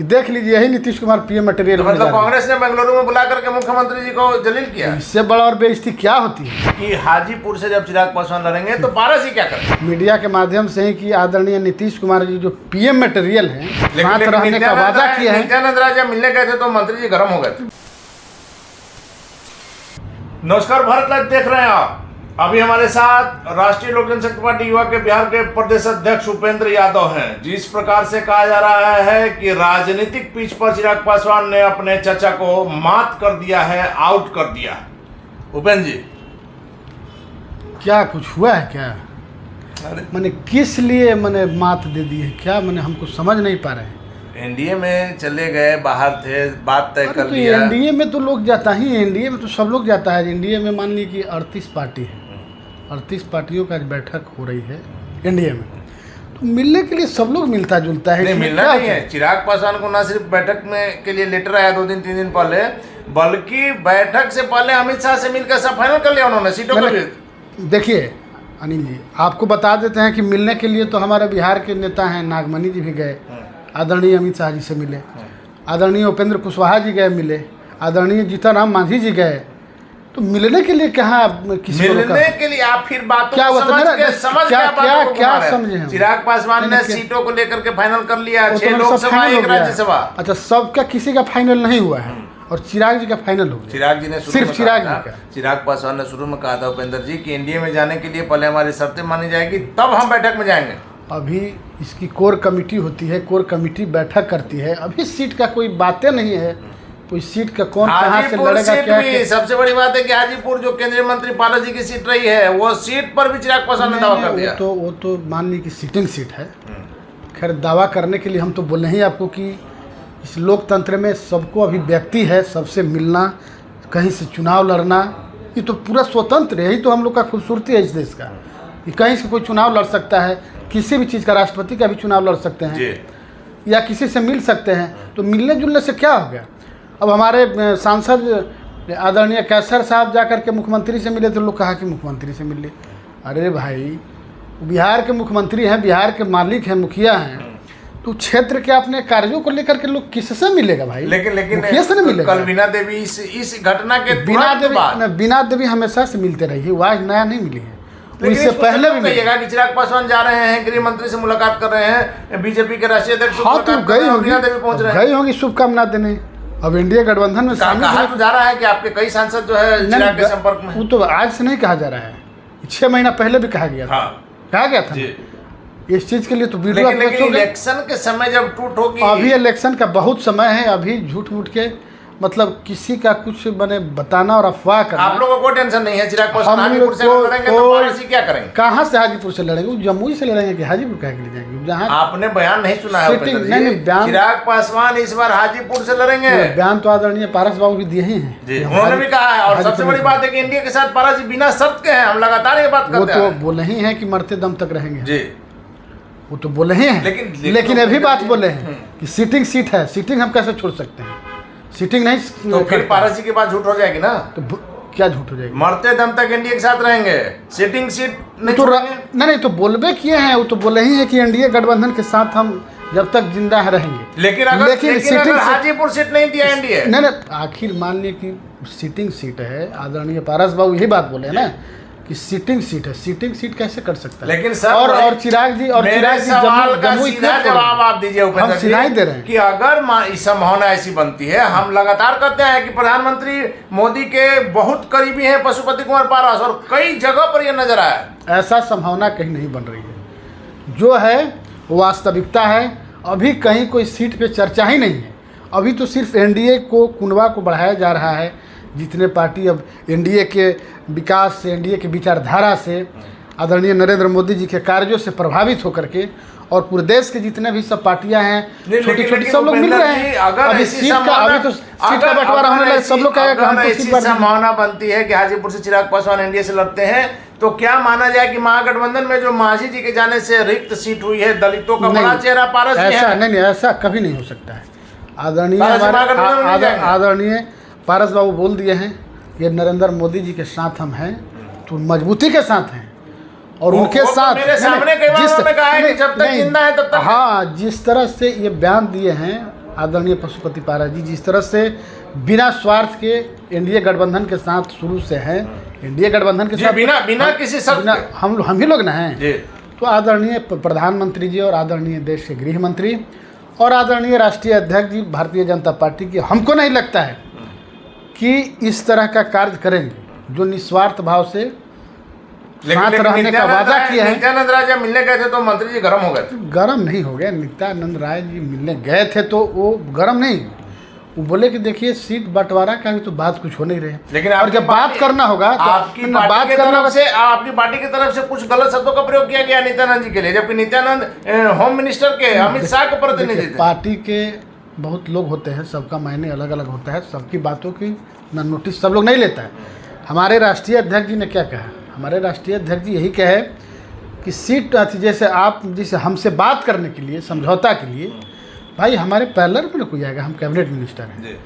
कि देख लीजिए यही नीतीश कुमार पीएम मटेरियल। तो मतलब कांग्रेस ने बेंगलुरु में बुला करके मुख्यमंत्री जी को जलील किया। इससे बड़ा और बेइज्जती क्या होती है कि हाजीपुर से जब चिराग पासवान लड़ेंगे तो पारस ही क्या करें। मीडिया के माध्यम से ही कि आदरणीय नीतीश कुमार जी जो पीएम मटेरियल हैं, साथ रहने का वादा किया है। नित्यानंद राय जब मिलने गए थे तो मंत्री जी गर्म हो गए थे। नमस्कार, भारत लाइव देख रहे हैं आप। अभी हमारे साथ राष्ट्रीय लोक जनशक्ति पार्टी युवा के बिहार के प्रदेश अध्यक्ष उपेंद्र यादव हैं। जिस प्रकार से कहा जा रहा है कि राजनीतिक पिच पर चिराग पासवान ने अपने चाचा को मात कर दिया है, आउट कर दिया है। उपेंद्र जी, क्या कुछ हुआ है क्या? मैंने किस लिए मैंने मात दे दी है क्या? मैंने हमको समझ नहीं पा रहे हैं। एनडीए में चले गए, बाहर थे, बात तय कर लिया। एनडीए में तो लोग जाता ही, एनडीए में तो सब लोग जाता है। एनडीए में मान ली कि 38 पार्टी है, 38 पार्टियों का आज बैठक हो रही है एनडीए में। तो मिलने के लिए सब लोग मिलता जुलता है। नहीं, मिलना नहीं है। चिराग पासवान को ना सिर्फ बैठक में के लिए लेटर आया 2-3 दिन पहले, बल्कि बैठक से पहले अमित शाह से मिलकर सब फाइनल कर लिया उन्होंने सीटों को भी। देखिए अनिल जी, आपको बता देते हैं कि मिलने के लिए तो हमारे बिहार के नेता हैं, नागमणि जी भी गए, आदरणीय अमित शाह जी से मिले, आदरणीय उपेंद्र कुशवाहा जी गए मिले, आदरणीय जीतनराम मांझी जी गए। तो मिलने के लिए कहाँ किसी मिलने के लिए आप फिर बातों क्या को समझ क्या समझे हम? चिराग पासवान ने सीटों को लेकर के फाइनल कर लिया, 6 लोकसभा 1 राज्यसभा। अच्छा, सबका किसी का फाइनल नहीं हुआ है और चिराग जी का फाइनल हो गया। चिराग जी ने सिर्फ चिराग जी का। चिराग पासवान ने शुरू में कहा था उपेंद्र जी कि एनडीए में जाने के लिए पहले हमारी शर्तें मानी जाएगी, तब हम बैठक में जाएंगे। अभी इसकी कोर कमेटी होती है, कोर कमेटी बैठक करती है। अभी सीट का कोई बातें नहीं है, कोई सीट का कौन कहाँ से लड़ेगा क्या। सबसे बड़ी बात है कि हाजीपुर जो केंद्रीय मंत्री पारस जी की सीट रही है, वो सीट पर भी चिराग पासवान ने दावा कर दिया। वो तो मान ली कि सीटिंग सीट है। खैर, दावा करने के लिए हम तो बोले ही आपको कि इस लोकतंत्र में सबको अभिव्यक्ति है, सबसे मिलना, कहीं से चुनाव लड़ना, ये तो पूरा स्वतंत्र है। यही तो हम लोग का खूबसूरती है इस देश का कि कहीं से कोई चुनाव लड़ सकता है, किसी भी चीज़ का, राष्ट्रपति का भी चुनाव लड़ सकते हैं या किसी से मिल सकते हैं। तो मिलने जुलने से क्या हो गया? अब हमारे सांसद आदरणीय कैसर साहब जा कर के मुख्यमंत्री से मिले तो लोग कहा कि मुख्यमंत्री से मिले। अरे भाई, बिहार के मुख्यमंत्री हैं, बिहार के मालिक हैं, मुखिया हैं, तो क्षेत्र के अपने कार्यों को लेकर के लोग किससे मिलेगा भाई? लेकिन मुखिया से नहीं मिलेगा। कल बीना देवी इस घटना के बीना देवी हमेशा से मिलते रही है, वो आज नया नहीं मिली है, इससे पहले भी कहिएगा कि चिराग पासवान जा रहे हैं, गृह मंत्री से मुलाकात कर रहे हैं, बीजेपी के राष्ट्रीय अध्यक्ष गई होंगी शुभकामना देने। अब इंडिया गठबंधन में कहा तो जा रहा है कि आपके कई सांसद जो है चिराग के संपर्क में। वो तो आज से नहीं कहा जा रहा है, 6 महीना पहले भी कहा गया था। कहा गया था इस चीज के लिए तो वीडियो। लेकिन इलेक्शन के समय जब टूट होगी, अभी इलेक्शन का बहुत समय है। अभी झूठ मूठ के मतलब किसी का कुछ बने बताना और अफवाह करना। आप लोगों को कोई टेंशन नहीं है। चिराग पासवान हाजीपुर से लड़ेंगे तो पारस क्या करेंगे? कहाँ से हाजीपुर से लड़ेंगे? जमुई से लड़ेंगे कि हाजीपुर कह के जाएंगे? जहाँ आपने बयान नहीं सुना है चिराग पासवान इस बार हाजीपुर से लड़ेंगे। बयान तो आदरणीय पारस बाबू भी दिए ही हैं, उन्होंने भी कहा है। और सबसे बड़ी बात है कि इंडिया के साथ पारस जी बिना शर्त के हैं, हम लगातार ये बात करते हैं। वो तो बोले ही हैं कि मरते दम तक रहेंगे जी, वो तो बोले ही हैं। लेकिन अभी बात बोले हैं कि सीटिंग सीट है, सीटिंग हम कैसे छोड़ सकते हैं? सीटिंग नहीं तो फिर पारस जी के पास झूठ हो जाएगी ना। तो क्या झूठ हो जाएगी? मरते दम तक एनडीए के साथ रहेंगे, सीटिंग सीट नहीं तो नहीं तो बोलबे किए हैं, वो तो बोले ही है कि एनडीए गठबंधन के साथ हम जब तक जिंदा रहेंगे। लेकिन अगर हाजीपुर सीट नहीं दिया एनडीए, नहीं, आखिर मान लिए कि सीटिंग सीट है। आदरणीय पारस बाबू यही बात बोले ना कि सीटिंग सीट है, सीटिंग सीट कैसे कर सकता है? लेकिन सर और चिराग जी जवाब आप दीजिए हम सुनाई दे रहे हैं कि अगर संभावना ऐसी बनती है, हम लगातार कहते हैं कि प्रधानमंत्री मोदी के बहुत करीबी हैं पशुपति कुमार पारस, और कई जगह पर यह नजर आया। ऐसा संभावना कहीं नहीं बन रही है, जो है वास्तविकता है। अभी कहीं कोई सीट पे चर्चा ही नहीं है। अभी तो सिर्फ एनडीए को, कुंडवा को बढ़ाया जा रहा है। जितने पार्टी अब एनडीए के विकास से, एनडीए के विचारधारा से, आदरणीय नरेंद्र मोदी जी के कार्यों से प्रभावित होकर के, और पूरे देश के जितने भी सब पार्टियां हैं, छोटी छोटी, सब लोग मिल रहे हैं। अभी सीट का बंटवारा होने लगा, सब लोग कहेगा ऐसी संभावना बनती है कि हाजीपुर से चिराग पासवान एनडीए से लड़ते हैं, तो क्या माना जाए कि महागठबंधन में जो मांझी जी के जाने से रिक्त सीट हुई है, दलितों का बड़ा चेहरा पारस जी है? नहीं, ऐसा कभी नहीं हो सकता है। आदरणीय पारस बाबू बोल दिए हैं कि नरेंद्र मोदी जी के साथ हम हैं, तो मजबूती के साथ हैं। और उनके साथ मेरे सामने कई बार उन्होंने कहा है कि जब तक जिंदा है तब तक। हाँ, जिस तरह से ये बयान दिए हैं आदरणीय पशुपति पारस जी जिस तरह से बिना स्वार्थ के एनडीए गठबंधन के साथ शुरू से हैं, एनडीए गठबंधन के साथ बिना किसी शर्त के। हम ही लोग ना हैं जी। तो आदरणीय प्रधानमंत्री जी और आदरणीय देश के गृह मंत्री और आदरणीय राष्ट्रीय अध्यक्ष जी भारतीय जनता पार्टी की, हमको नहीं लगता है कि इस तरह का कार्य करेंगे जो निस्वार्थ भाव से साथ रहने का वादा किया है। नित्यानंद राय जब मिलने गए थे तो मंत्री जी गर्म हो गए थे। गर्म नहीं हो गए, नित्यानंद राय जी मिलने गए थे तो वो गर्म नहीं, वो बोले कि देखिए सीट बंटवारा का भी तो बात कुछ हो नहीं रहे, लेकिन और जब बात करना होगा तो आपकी पार्टी की तरफ से कुछ गलत शब्दों का प्रयोग किया गया नित्यानंद जी के लिए, जबकि नित्यानंद होम मिनिस्टर के अमित शाह के प्रतिनिधि थे। पार्टी के बहुत लोग होते हैं, सबका मायने अलग अलग होता है, सबकी बातों की ना नोटिस सब लोग नहीं लेता है। हमारे राष्ट्रीय अध्यक्ष जी ने क्या कहा, हमारे राष्ट्रीय अध्यक्ष जी यही कहे कि सीट जैसे आप जिसे हमसे बात करने के लिए, समझौता के लिए, भाई हमारे पैरेलल में कोई आएगा, हम कैबिनेट मिनिस्टर हैं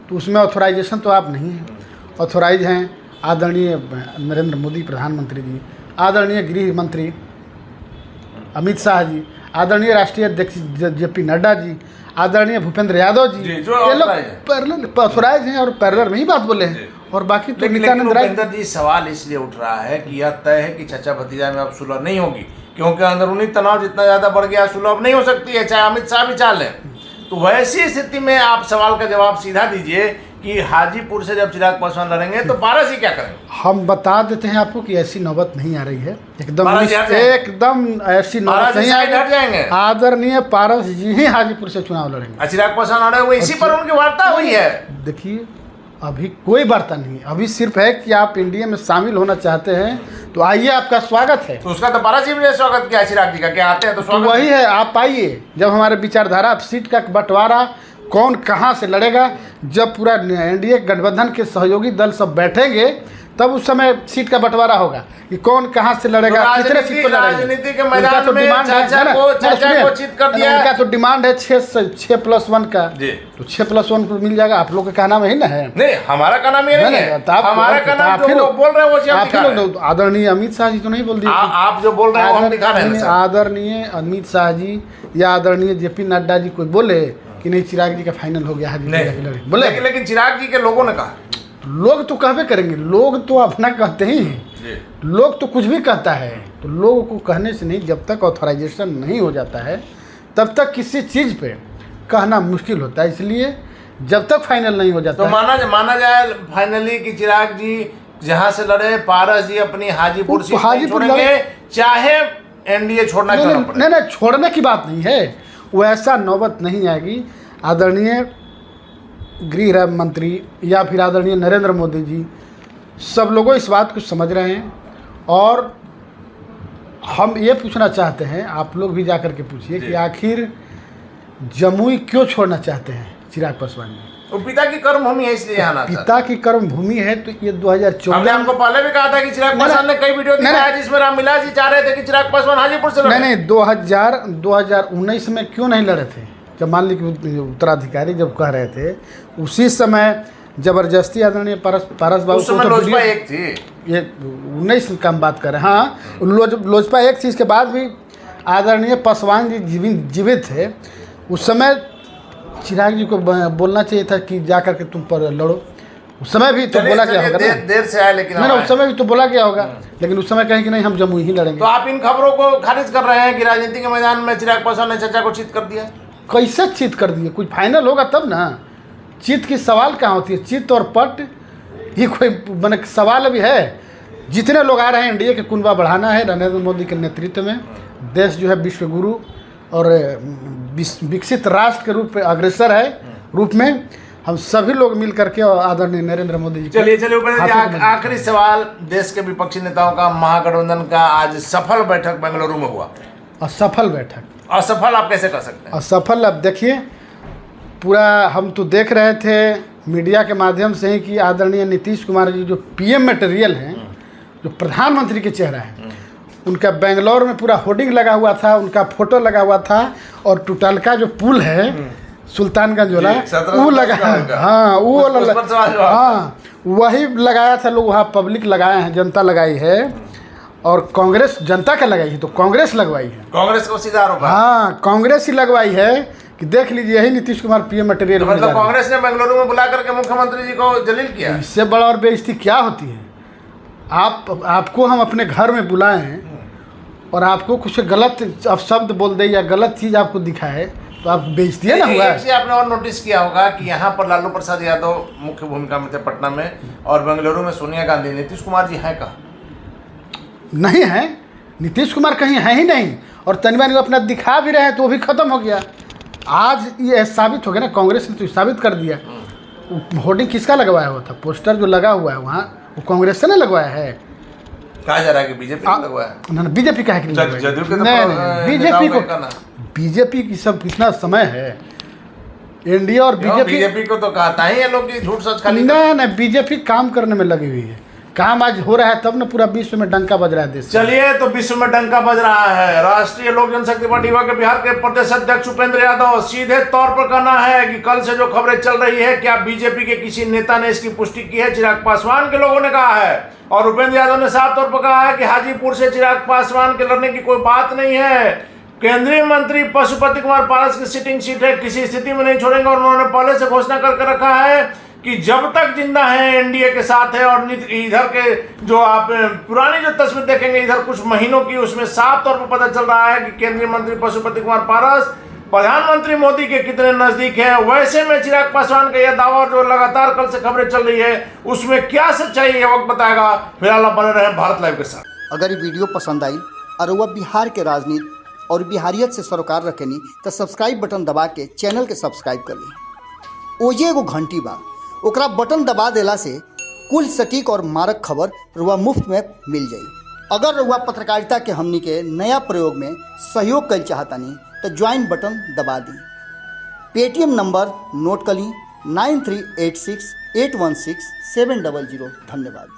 तो उसमें ऑथोराइजेशन तो आप नहीं हैं, ऑथोराइज हैं आदरणीय नरेंद्र मोदी प्रधानमंत्री जी, आदरणीय गृह मंत्री अमित शाह जी, आदरणीय राष्ट्रीय अध्यक्ष जेपी नड्डा जी, आदरणीय भूपेंद्र यादव जी, ये लोग पैरेलल ऑथोराइज हैं और पैरेलल में ही बात बोले हैं। और बाकी तो नित्यानंद राय जी, सवाल इसलिए उठ रहा है कि यह तय है कि चचा भतीजा में अब सुलह नहीं होगी, क्योंकि अंदरूनी तनाव जितना ज़्यादा बढ़ गया, सुलह अब नहीं हो सकती है, चाहे अमित शाह भी चाह लें। तो वैसी स्थिति में आप सवाल का जवाब सीधा दीजिए कि हाजीपुर से जब चिराग पासवान लड़ेंगे तो पारस ही क्या करेंगे? हम बता देते हैं आपको कि ऐसी नौबत नहीं आ रही है, एकदम ऐसी नौबत नहीं आएगी। आदरणीय पारस जी ही हाजीपुर से चुनाव लड़ेंगे। चिराग पासवान लड़े हुए, इसी पर उनकी वार्ता हुई है। देखिए अभी कोई वार्ता नहीं, अभी सिर्फ है कि आप एनडीए में शामिल होना चाहते हैं तो आइए, आपका स्वागत है। तो उसका तो पारस जी ने स्वागत किया चिराग जी का, क्या आते हैं तो स्वागत वही है, आप आइए। जब हमारे विचारधारा सीट का बंटवारा कौन कहाँ से लड़ेगा, जब पूरा एनडीए गठबंधन के सहयोगी दल सब बैठेंगे तब उस समय सीट का बंटवारा होगा कि कौन कहाँ से लड़ेगा, कितने सीट पर लड़ेगा। राजनीति के मैदान में चाचा को चित कर दिया। उनका तो डिमांड है 6+1 का, तो 6+1 को मिल जाएगा। आप लोग का कहना में ही ना है, नहीं हमारा कहना में नहीं है, हमारा कहना जो बोल रहे हैं वो आदरणीय अमित शाह जी तो नहीं बोल दिए, आप जो बोल रहे हैं वो हम दिखा रहे हैं। आदरणीय अमित शाह जी या आदरणीय जेपी नड्डा जी कोई बोले कि नहीं चिराग जी का फाइनल हो गया है, बोले। लेकिन चिराग जी के लोगों ने कहा, लोग तो कहबे करेंगे, लोग तो अपना कहते ही हैं, लोग तो कुछ भी कहता है, तो लोगों को कहने से नहीं, जब तक ऑथराइजेशन नहीं हो जाता है तब तक किसी चीज़ पे कहना मुश्किल होता है। इसलिए जब तक फाइनल नहीं हो जाता तो माना जाए फाइनली कि चिराग जी जहां से लड़े, पारस जी अपनी हाजीपुर सीट छोड़ेंगे, चाहे एनडीए छोड़ना क्यों पड़े। नहीं, छोड़ने की बात नहीं है, वैसा नौबत नहीं आएगी। आदरणीय गृह मंत्री या फिर आदरणीय नरेंद्र मोदी जी सब लोगों इस बात को समझ रहे हैं, और हम ये पूछना चाहते हैं, आप लोग भी जाकर के पूछिए कि आखिर जमुई क्यों छोड़ना चाहते हैं चिराग पासवान जी? वो पिता की कर्म भूमि है, इसलिए यहाँ पिता की कर्म भूमि है। तो ये 2014 हमने आपको पहले भी कहा था कि चिराग पासवान ने कई वीडियो दिखाया जिसमें रामविलास जी चाह रहे थे कि चिराग पासवान हाजीपुर से लड़े। नहीं, 2019 में क्यों नहीं लड़े थे? जब मान ली कि उत्तराधिकारी जब कह रहे थे, उसी समय जबरदस्ती आदरणीय पारस बाबू को लोजपा एक थी, ये 19 का हम बात करें। हाँ, लोजपा एक थी, इसके बाद भी आदरणीय पासवान जी जीवित थे। उस समय चिराग जी को बोलना चाहिए था कि जा करके तुम पर लड़ो। उस समय भी तो बोला गया होगा, देर से आया, लेकिन उस समय भी तो बोला गया होगा, लेकिन उस समय कहें कि नहीं हम जमुई ही लड़ेंगे। तो आप इन खबरों को खारिज कर रहे हैं कि राजनीति के मैदान में चिराग पासवान ने चचा को चित कर दिया। कैसे चित कर दिए? कुछ फाइनल होगा तब ना। चित की सवाल कहाँ होती है? चित और पट ये कोई मैंने सवाल अभी है। जितने लोग आ रहे हैं, एनडीए के कुनबा बढ़ाना है नरेंद्र मोदी के नेतृत्व में। देश जो है विश्व गुरु और विकसित राष्ट्र के रूप में अग्रसर है रूप में। हम सभी लोग मिल करके और आदरणीय नरेंद्र मोदी जी। चलिए आखिरी सवाल, देश के विपक्षी नेताओं का महागठबंधन का आज सफल बैठक बेंगलुरु में हुआ। असफल बैठक, असफल आप कैसे कर सकते हैं? असफल अब देखिए, पूरा हम तो देख रहे थे मीडिया के माध्यम से ही कि आदरणीय नीतीश कुमार जी जो पीएम मटेरियल हैं, जो प्रधानमंत्री के चेहरा है, उनका बेंगलोर में पूरा होर्डिंग लगा हुआ था, उनका फोटो लगा हुआ था, और टुटलका जो पुल है सुल्तानगंज वाला वो लगा, हाँ वो हाँ वही लगाया था लोग वहाँ, पब्लिक लगाए हैं, जनता लगाई है, और कांग्रेस जनता का लगाई है तो कांग्रेस लगवाई है, कांग्रेस को सीधा आरोप है। हाँ, कांग्रेस ही लगवाई है कि देख लीजिए यही नीतीश कुमार पीएम मटेरियल होने जा मतलब रहे हैं। कांग्रेस ने बेंगलुरु में बुला करके मुख्यमंत्री जी को जलील किया। इससे बड़ा और बेइज्जती क्या होती है? आपको हम अपने घर में बुलाए हैं और आपको कुछ गलत शब्द बोल दे या गलत चीज़ आपको दिखाए तो आप बेइज्जती है ना हुआ है। एक चीज़ आपने और नोटिस किया होगा कि यहाँ पर लालू प्रसाद यादव मुख्य भूमिका में थे पटना में, और बेंगलुरु में सोनिया गांधी। नीतीश कुमार जी हैं कहाँ? नहीं है, नीतीश कुमार कहीं है ही नहीं। और तनिवानी अपना दिखा भी रहे हैं तो वो भी खत्म हो गया। आज ये साबित हो गया ना, कांग्रेस ने तो साबित कर दिया। होर्डिंग किसका लगवाया हुआ था? पोस्टर जो लगा हुआ है वहाँ वो कांग्रेस से ना लगवाया है। कहा जा रहा है कि बीजेपी ने लगवाया है। उन्होंने बीजेपी का है कि जदयू के तो नहीं, बीजेपी को, बीजेपी की सब कितना समय है। एनडीए और बीजेपी को तो कहता ही है लोग कि झूठ सच खाली। नहीं, बीजेपी काम करने में लगी हुई है। काम आज हो रहा है तब ना पूरा विश्व में डंका बज रहा है देश। चलिए, तो विश्व में डंका बज रहा है। राष्ट्रीय लोक जनशक्ति पार्टी युवा के बिहार के प्रदेश अध्यक्ष उपेंद्र यादव सीधे तौर पर कहना है कि कल से जो खबरें चल रही है, क्या बीजेपी के किसी नेता ने इसकी पुष्टि की है? चिराग पासवान के लोगों ने कहा है, और उपेंद्र यादव ने साफ तौर पर कहा है कि हाजीपुर से चिराग पासवान के लड़ने की कोई बात नहीं है। केंद्रीय मंत्री पशुपति कुमार पारस की सिटिंग सीट है, किसी स्थिति में नहीं छोड़ेंगे। और उन्होंने पहले से घोषणा करके रखा है कि जब तक जिंदा है एनडीए के साथ है। और इधर के जो आप पुरानी जो तस्वीर देखेंगे इधर कुछ महीनों की, उसमें साफ तौर पर पता चल रहा है कि केंद्रीय मंत्री पशुपति कुमार पारस प्रधानमंत्री मोदी के कितने नजदीक है। वैसे में चिराग पासवान का यह दावा जो लगातार कल से खबरें चल रही है उसमें क्या सच्चाई है वक्त बताएगा। फिलहाल आप बने रहे भारत लाइव के साथ। अगर ये वीडियो पसंद आई और वह बिहार के राजनीति और बिहारियत से सरोकार रखेनी तो सब्सक्राइब बटन दबा के चैनल के सब्सक्राइब कर ली। ओजे एगो घंटी बा, ओकरा बटन दबा देला से कुल सटीक और मारक खबर रुआ मुफ्त में मिल जाई। अगर रुआ पत्रकारिता के हमनी के नया प्रयोग में सहयोग कर चाहतानी तो ज्वाइन बटन दबा दी। पेटीएम नंबर नोट कर ली 9386816700। धन्यवाद।